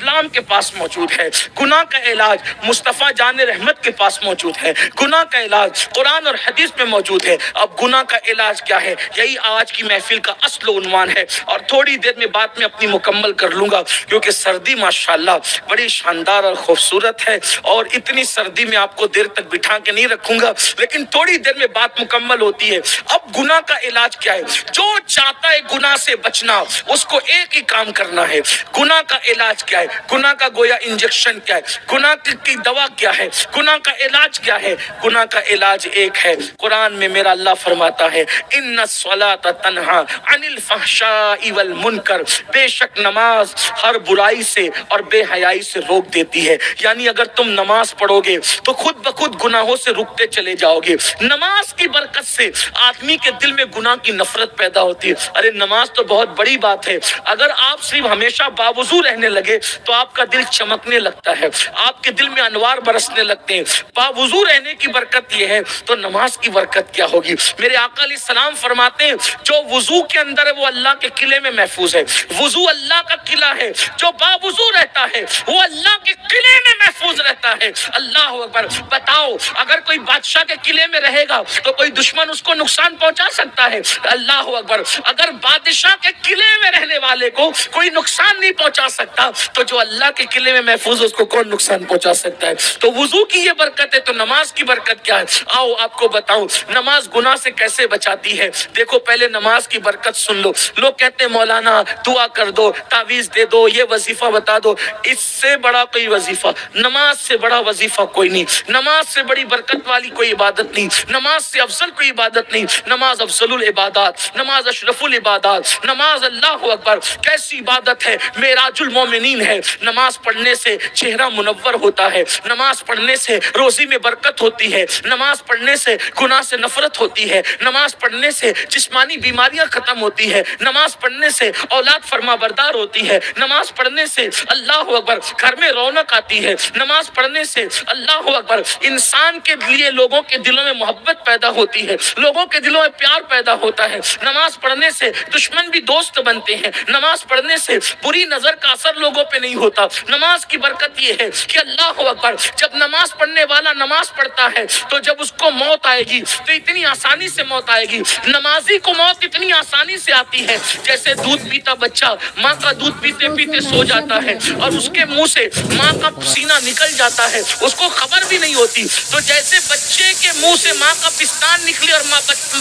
اسلام کے پاس موجود ہے، گناہ کا علاج مصطفیٰ جان رحمت کے پاس موجود ہے، گناہ کا علاج قرآن اور حدیث میں موجود ہے۔ اب گناہ کا علاج کیا ہے؟ یہی آج کی محفل کا اصل عنوان ہے، اور تھوڑی دیر میں بات میں اپنی مکمل کر لوں گا، کیونکہ سردی ماشاءاللہ بڑی شاندار اور خوبصورت ہے، اور اتنی سردی میں آپ کو دیر تک بٹھا کے نہیں رکھوں گا، لیکن تھوڑی دیر میں بات مکمل ہوتی ہے۔ اب گناہ کا علاج کیا ہے؟ جو چاہتا ہے گناہ سے بچنا، اس کو ایک ہی کام کرنا ہے۔ گناہ کا علاج کیا ہے؟ گناہ کا گویا انجیکشن کیا ہے؟ گناہ کی دوا کیا ہے؟ گناہ کا علاج کیا ہے؟ گناہ کا علاج ایک ہے۔ قرآن میں میرا اللہ فرماتا ہے ان الصلاۃ تنہا عن الفحشاء والمنکر، بے شک نماز ہر برائی سے اور بے حیائی سے روک دیتی ہے۔ یعنی اگر تم نماز پڑھو گے تو خود بخود گناہوں سے رکتے چلے جاؤ گے۔ نماز کی برکت سے آدمی کے دل میں گناہ کی نفرت پیدا ہوتی ہے۔ ارے نماز تو بہت بڑی بات ہے، اگر آپ صرف ہمیشہ باوضو رہنے لگے تو آپ کا دل چمکنے لگتا ہے، آپ کے دل میں انوار برسنے لگتے ہیں۔ باوضو رہنے کی برکت یہ ہے تو نماز کی برکت کیا ہوگی؟ میرے آقا علیہ السلام فرماتے ہیں جو وضو کے اندر ہے وہ اللہ کے قلعے میں محفوظ ہے۔ وضو اللہ کا قلعہ ہے، جو باوضو رہتا ہے وہ اللہ کے قلعے میں محفوظ رہتا ہے۔ اللہ اکبر۔ بتاؤ اگر کوئی بادشاہ کے قلعے میں رہے گا تو کوئی دشمن اس کو نقصان پہنچا سکتا ہے؟ اللہ اکبر۔ اگر بادشاہ کے قلعے میں رہنے والے کو کوئی نقصان نہیں پہنچا سکتا تو جو اللہ کے قلعے میں محفوظ ہے اس کو کون نقصان پہنچا سکتا ہے؟ تو وضو کی یہ برکت ہے، تو نماز کی برکت کیا ہے؟ آؤ آپ کو بتاؤں نماز گناہ سے کیسے بچاتی ہے۔ دیکھو پہلے نماز کی برکت سن لو۔ لوگ کہتے ہیں مولانا دعا کر دو، تعویذ دے دو، یہ وظیفہ بتا دو۔ اس سے بڑا کوئی وظیفہ، نماز سے بڑا وظیفہ کوئی نہیں، نماز سے بڑی برکت والی کوئی عبادت نہیں، نماز سے افضل کوئی عبادت نہیں۔ نماز افضل العبادات، نماز اشرف العبادات، نماز اللہ اکبر کیسی عبادت ہے، معراج المومنین ہے۔ نماز پڑھنے سے چہرہ منور ہوتا ہے، نماز پڑھنے سے روزی میں برکت ہوتی ہے، نماز پڑھنے سے گناہ سے نفرت ہوتی ہے، نماز پڑھنے سے جسمانی بیماریاں ختم ہوتی ہے، نماز پڑھنے سے اولاد فرما بردار ہوتی ہے، نماز پڑھنے سے اللہ اکبر گھر میں رونق آتی ہے، نماز پڑھنے سے اللہ اکبر انسان کے لیے لوگوں کے دلوں میں محبت پیدا ہوتی ہے، لوگوں کے دلوں میں پیار پیدا ہوتا ہے۔ نماز پڑھنے سے دشمن بھی دوست بنتے ہیں، نماز پڑھنے سے بری نظر کا اثر لوگوں پہ نہیں ہوتا۔ نماز کی برکت یہ ہے کہ اللہ اکبر جب نماز پڑھنے والا نماز پڑھتا ہے تو جب اس کو موت آئے گی تو اتنی آسانی سے موت آئے گی۔ نمازی کو موت اتنی آسانی سے آتی ہے جیسے دودھ پیتا بچہ ماں کا دودھ پیتے پیتے سو جاتا ہے اور اس کے منہ سے ماں کا پسینہ نکل جاتا ہے، اس کو خبر بھی نہیں ہوتی۔ تو جیسے بچے کے منہ سے ماں کا پستان نکلے اور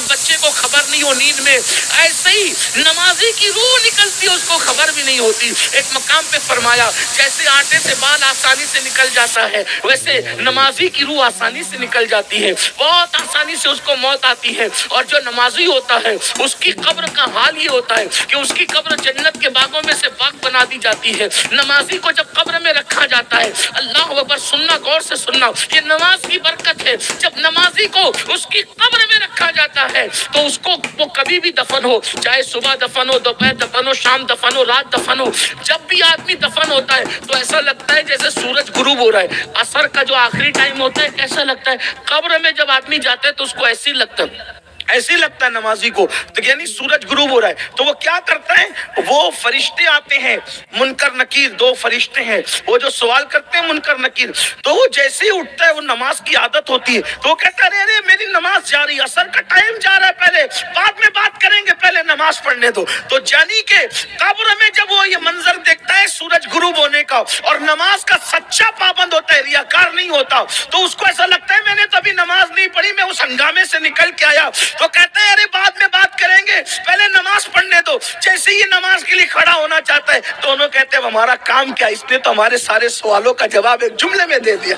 بچے کو خبر نہیں ہو نیند میں، ایسے ہی نمازی کی روح نکلتی ہے، اس کو خبر بھی نہیں ہوتی۔ ایک مقام پہ فرمایا جیسے آٹے سے بال آسانی سے نکل جاتا ہے ویسے نمازی کی روح آسانی سے نکل جاتی ہے، بہت آسانی سے اس کو موت آتی ہے۔ اور جو نمازی ہوتا ہے اس کی قبر کا حال یہ ہوتا ہے کہ اس کی قبر جنت کے باغوں میں سے باغ بنا دی جاتی ہے۔ نمازی کو جب قبر میں رکھا جاتا ہے، اللہ اکبر سننا، غور سے سننا، یہ نماز کی برکت ہے۔ جب نمازی کو اس کی قبر میں رکھا جاتا ہے تو اس کو وہ کبھی بھی دفن ہو، چاہے صبح دفن ہو، دوپہر دفن ہو، شام دفن ہو، رات دفن ہو، جب بھی آدمی دفن ہوتا ہے تو ایسا لگتا ہے جیسے سورج غروب ہو رہا ہے۔ عصر کا جو آخری ٹائم ہوتا ہے کیسا لگتا ہے؟ قبر میں جب آدمی جاتا ہے تو اس کو ایسے ہی لگتا ہے، ایسے ہی لگتا ہے نمازی کو، تو یعنی سورج غروب ہو رہا ہے۔ تو وہ کیا کرتا ہے؟ وہ فرشتے آتے ہیں، منکر نکیر، دو فرشتے ہیں، وہ جو سوال کرتے ہیں منکر نکیر، تو وہ جیسے ہی اٹھتا ہے، وہ نماز کی عادت ہوتی ہے تو وہ کہتا ہے ارے میری نماز جا رہی ہے، عصر کا ٹائم جا رہا ہے، پہلے بعد میں بات کریں گے، پہلے نماز پڑھنے دو۔ تو جانی کہ قبر میں جب وہ یہ منظر دیکھتا ہے سورج غروب ہونے کا اور نماز کا سچا پابند ہوتا ہے، ریاکار نہیں ہوتا، تو اس کو ایسا لگتا ہے میں نے تو ابھی نماز نہیں پڑھی، میں اس ہنگامے سے نکل کے آیا، تو کہتے ہیں ارے بعد میں بات کریں گے، پہلے نماز پڑھنے دو۔ جیسے ہی نماز کے لیے کھڑا ہونا چاہتا ہے دونوں کہتے ہیں ہمارا کام کیا، اس نے تو ہمارے سارے سوالوں کا جواب ایک جملے میں دے دیا۔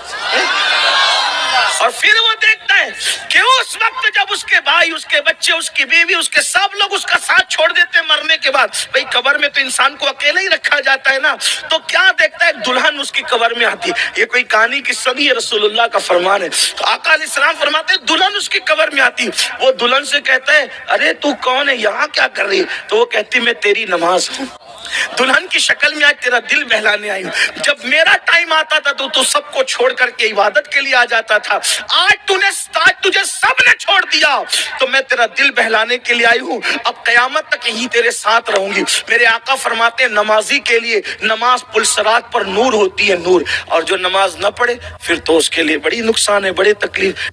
اور پھر وہ دیکھتا ہے کہ اس وقت جب اس کے بھائی، اس کے بچے، اس کی بیوی، اس کے سب لوگ اس کا ساتھ چھوڑ دیتے ہیں مرنے کے بعد، بھئی قبر میں تو انسان کو اکیلا ہی رکھا جاتا ہے نا، تو کیا دیکھتا ہے؟ ایک دلہن اس کی قبر میں آتی ہے۔ یہ کوئی کہانی قصہ نہیں ہے، رسول اللہ کا فرمان ہے۔ تو آقا علیہ السلام فرماتے ہیں دلہن اس کی قبر میں آتی، وہ دلہن سے کہتا ہے ارے تو کون ہے، یہاں کیا کر رہی ہے؟ تو وہ کہتی میں تیری نماز ہوں۔ دلہن کی شکل میں آج تیرا دل بہلانے آئی ہوں۔ جب میرا ٹائم آتا تھا تو سب کو چھوڑ کر کے عبادت کے لیے آ جاتا تھا، آج تجھے سب نے چھوڑ دیا تو میں تیرا دل بہلانے کے لیے آئی ہوں، اب قیامت تک یہی تیرے ساتھ رہوں گی۔ میرے آقا فرماتے ہیں نمازی کے لیے نماز پل صراط پر نور ہوتی ہے، نور، اور جو نماز نہ پڑھے پھر تو اس کے لیے بڑی نقصان ہے، بڑی تکلیف۔